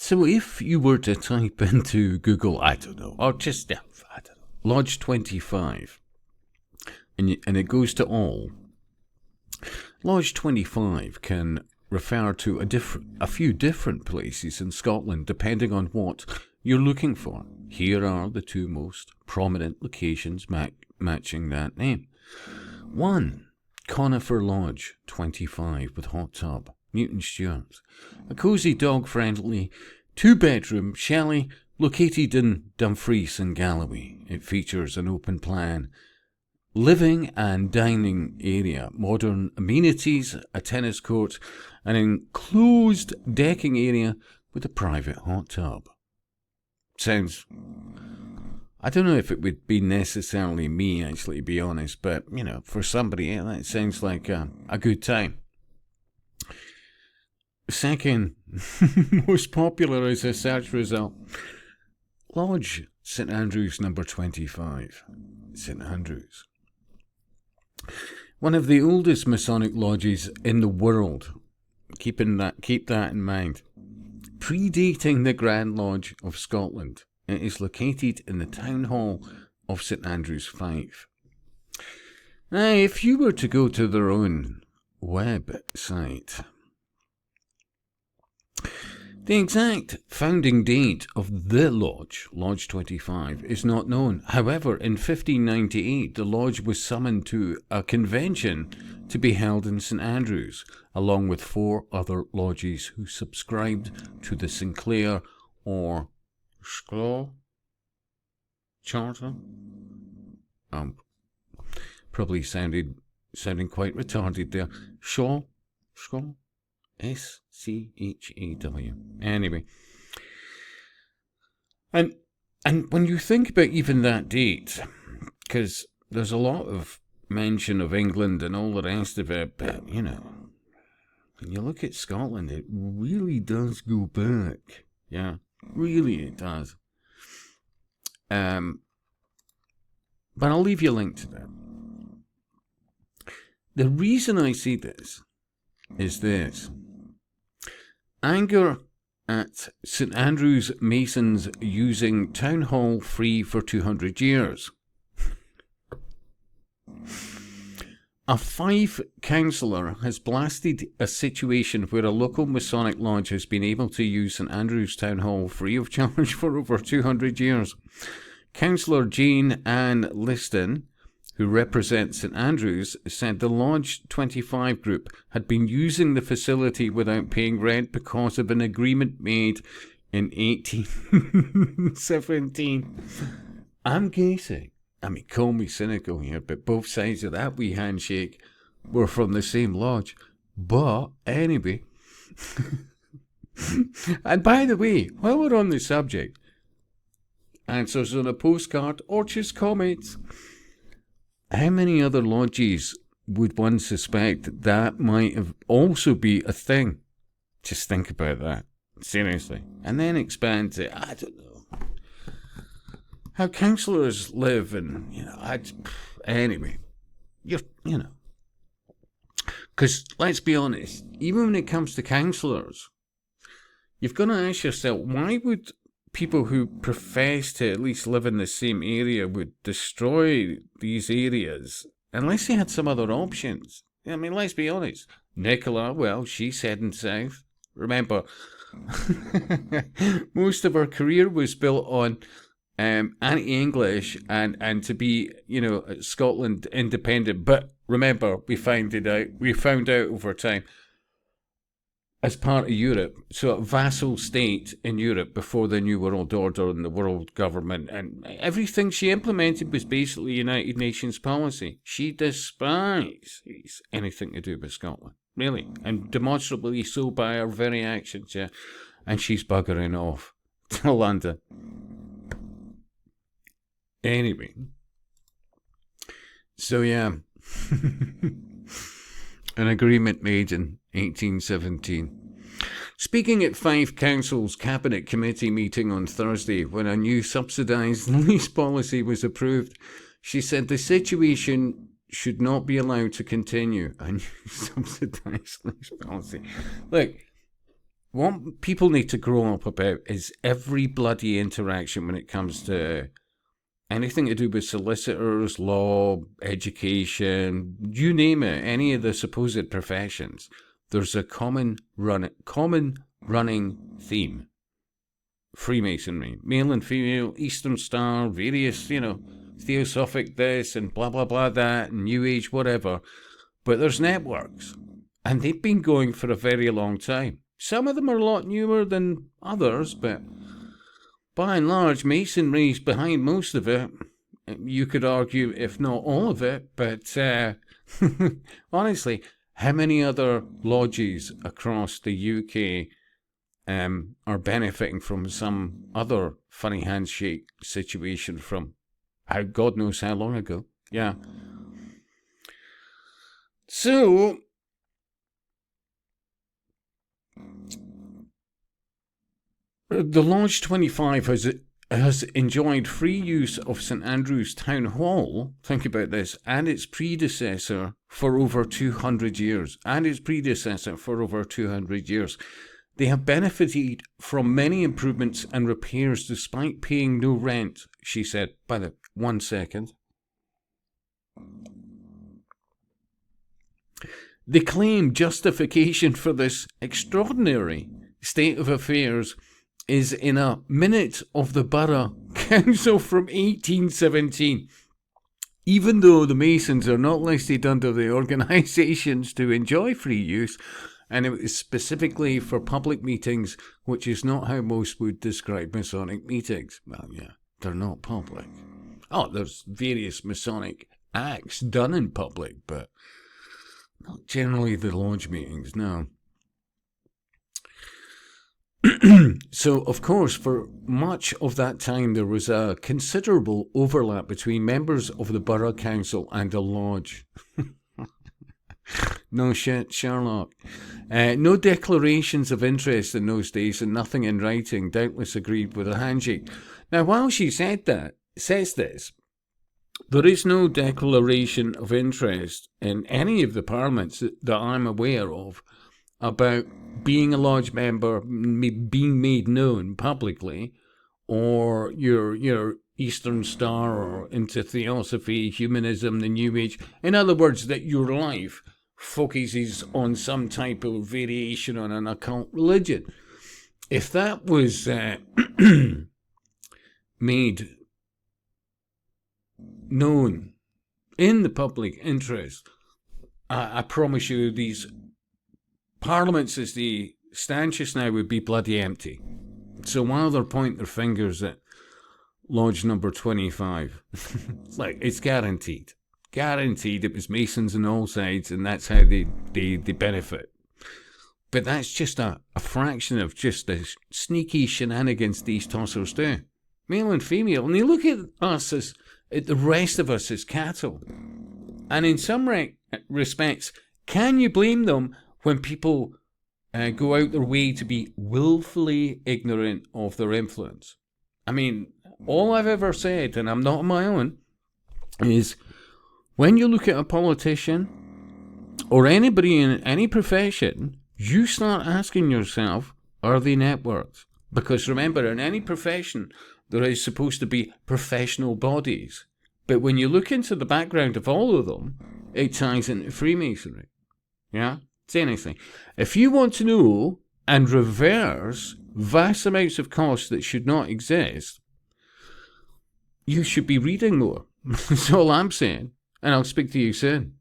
So if you were to type into Google, I don't know, or just, I don't know, Lodge 25, and it goes to all, Lodge 25 can refer to a few different places in Scotland depending on what you're looking for. Here are the two most prominent locations matching that name. 1. Conifer Lodge 25 with hot tub, Newton Stewart. A cosy, dog-friendly, 2-bedroom chalet located in Dumfries and Galloway. It features an open-plan living and dining area, modern amenities, a tennis court, an enclosed decking area with a private hot tub. Sounds... I don't know if it would be necessarily me, actually, to be honest, but, for somebody, that sounds like a good time. Second most popular as a search result, Lodge St Andrews number 25, St Andrews. One of the oldest Masonic lodges in the world. Keep that in mind. Predating the Grand Lodge of Scotland. It is located in the town hall of St Andrews 5. Now, if you were to go to their own website, the exact founding date of the lodge, Lodge 25, is not known. However, in 1598, the lodge was summoned to a convention to be held in St Andrews, along with 4 other lodges who subscribed to the Sinclair or Sclaw Charter. Probably sounding quite retarded there. Schlaw? SCHAW. Anyway. And when you think about even that date, because there's a lot of mention of England and all the rest of it, but, when you look at Scotland, it really does go back. Yeah, really it does. But I'll leave you a link to that. The reason I see this is this. Anger at St Andrews Masons using Town Hall free for 200 years. A Fife councillor has blasted a situation where a local Masonic lodge has been able to use St Andrews Town Hall free of charge for over 200 years. Councillor Jane Ann Liston, who represents St Andrews, said the Lodge 25 group had been using the facility without paying rent because of an agreement made in 1817. I'm guessing, call me cynical here, but both sides of that wee handshake were from the same lodge. But anyway, and by the way, while we're on the subject, answers on a postcard or just comments. How many other lodges would one suspect that might have also be a thing? Just think about that, seriously. And then expand to, I don't know, how councillors live and, anyway, because let's be honest, even when it comes to councillors, you've got to ask yourself, why would people who profess to at least live in the same area would destroy these areas unless they had some other options? Let's be honest. Nicola, well, she's heading south. Remember, most of her career was built on anti-English and to be, Scotland independent. But remember, we found out over time, as part of Europe, so a vassal state in Europe before the New World Order and the world government, and everything she implemented was basically United Nations policy. She despises anything to do with Scotland, really, and demonstrably so by her very actions, yeah. And she's buggering off to London. Anyway, so yeah, an agreement made in 1817. Speaking at Fife Council's Cabinet Committee meeting on Thursday when a new subsidised lease policy was approved, she said the situation should not be allowed to continue. A new subsidised lease policy. Look, what people need to grow up about is every bloody interaction when it comes to anything to do with solicitors, law, education, you name it, any of the supposed professions. There's a common running theme. Freemasonry, male and female, Eastern Star, various, Theosophic this and blah, blah, blah that, and New Age, whatever. But there's networks, and they've been going for a very long time. Some of them are a lot newer than others, but by and large, Masonry's behind most of it. You could argue, if not all of it, but honestly, how many other lodges across the UK are benefiting from some other funny handshake situation from God knows how long ago? Yeah. So, the Lodge 25 has enjoyed free use of St Andrew's Town Hall, think about this, and its predecessor for over 200 years. They have benefited from many improvements and repairs despite paying no rent, she said. By the 1 second. They claim justification for this extraordinary state of affairs is in a minute of the Borough Council from 1817. Even though the Masons are not listed under the organisations to enjoy free use, and it was specifically for public meetings, which is not how most would describe Masonic meetings. Well, yeah, they're not public. Oh, there's various Masonic acts done in public, but not generally the lodge meetings, no. So, of course, for much of that time, there was a considerable overlap between members of the Borough Council and the lodge. No shit, Sherlock. No declarations of interest in those days and nothing in writing, doubtless agreed with a handshake. Now, while she says this, there is no declaration of interest in any of the parliaments that I'm aware of about being a lodge member, being made known publicly, or your Eastern Star or into Theosophy, humanism, the New Age. In other words, that your life focuses on some type of variation on an occult religion. If that was made known in the public interest, I promise you these parliaments as they stand just now would be bloody empty. So while they're pointing their fingers at Lodge number 25, it's guaranteed. Guaranteed it was Masons on all sides, and that's how they benefit. But that's just a fraction of just the sneaky shenanigans these tossers do. Male and female. And they look at us at the rest of us as cattle. And in some respects, can you blame them when people go out their way to be willfully ignorant of their influence? I mean, all I've ever said, and I'm not on my own, is when you look at a politician or anybody in any profession, you start asking yourself, are they networked? Because remember, in any profession, there is supposed to be professional bodies. But when you look into the background of all of them, it ties into Freemasonry. Yeah? It's anything. If you want to know and reverse vast amounts of costs that should not exist, you should be reading more. That's all I'm saying. And I'll speak to you soon.